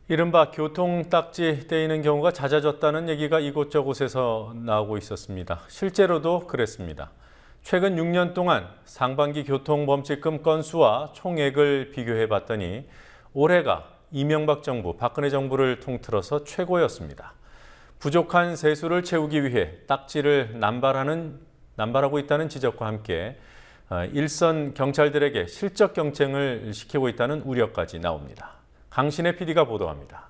이른바 교통딱지 떼이는 경우가 잦아졌다는 얘기가 이곳저곳에서 나오고 있었습니다. 실제로도 그랬습니다. 최근 6년 동안 상반기 교통범칙금 건수와 총액을 비교해봤더니 올해가 이명박 정부, 박근혜 정부를 통틀어서 최고였습니다. 부족한 세수를 채우기 위해 딱지를 남발하고 있다는 지적과 함께 일선 경찰들에게 실적 경쟁을 시키고 있다는 우려까지 나옵니다. 강신혜 PD가 보도합니다.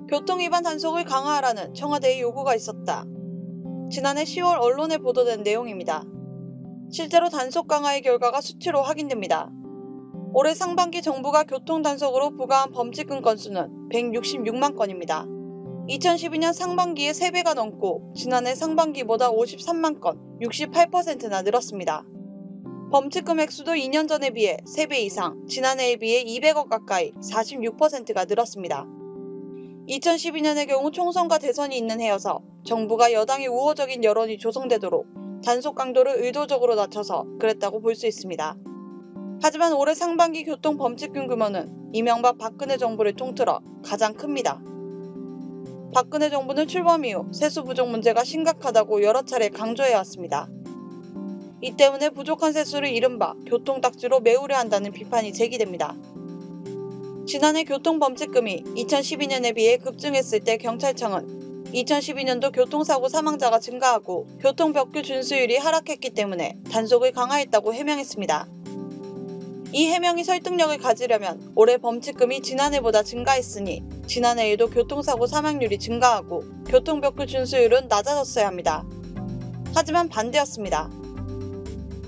교통위반 단속을 강화하라는 청와대의 요구가 있었다. 지난해 10월 언론에 보도된 내용입니다. 실제로 단속 강화의 결과가 수치로 확인됩니다. 올해 상반기 정부가 교통단속으로 부과한 범칙금 건수는 166만 건입니다. 2012년 상반기에 3배가 넘고 지난해 상반기보다 53만 건, 68%나 늘었습니다. 범칙금 액수도 2년 전에 비해 3배 이상, 지난해에 비해 200억 가까이 46%가 늘었습니다. 2012년의 경우 총선과 대선이 있는 해여서 정부가 여당의 우호적인 여론이 조성되도록 단속 강도를 의도적으로 낮춰서 그랬다고 볼 수 있습니다. 하지만 올해 상반기 교통 범칙금 규모는 이명박 박근혜 정부를 통틀어 가장 큽니다. 박근혜 정부는 출범 이후 세수 부족 문제가 심각하다고 여러 차례 강조해왔습니다. 이 때문에 부족한 세수를 이른바 교통딱지로 메우려 한다는 비판이 제기됩니다. 지난해 교통범칙금이 2012년에 비해 급증했을 때 경찰청은 2012년도 교통사고 사망자가 증가하고 교통법규 준수율이 하락했기 때문에 단속을 강화했다고 해명했습니다. 이 해명이 설득력을 가지려면 올해 범칙금이 지난해보다 증가했으니 지난해에도 교통사고 사망률이 증가하고 교통법규 준수율은 낮아졌어야 합니다. 하지만 반대였습니다.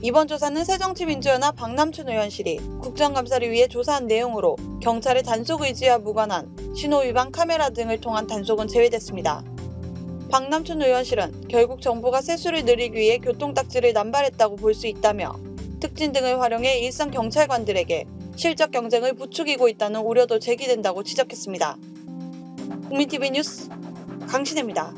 이번 조사는 새정치민주연합 박남춘 의원실이 국정감사를 위해 조사한 내용으로 경찰의 단속 의지와 무관한 신호위반 카메라 등을 통한 단속은 제외됐습니다. 박남춘 의원실은 결국 정부가 세수를 늘리기 위해 교통딱지를 남발했다고 볼 수 있다며 특진 등을 활용해 일선 경찰관들에게 실적 경쟁을 부추기고 있다는 우려도 제기된다고 지적했습니다. 국민TV 뉴스 강신혜입니다.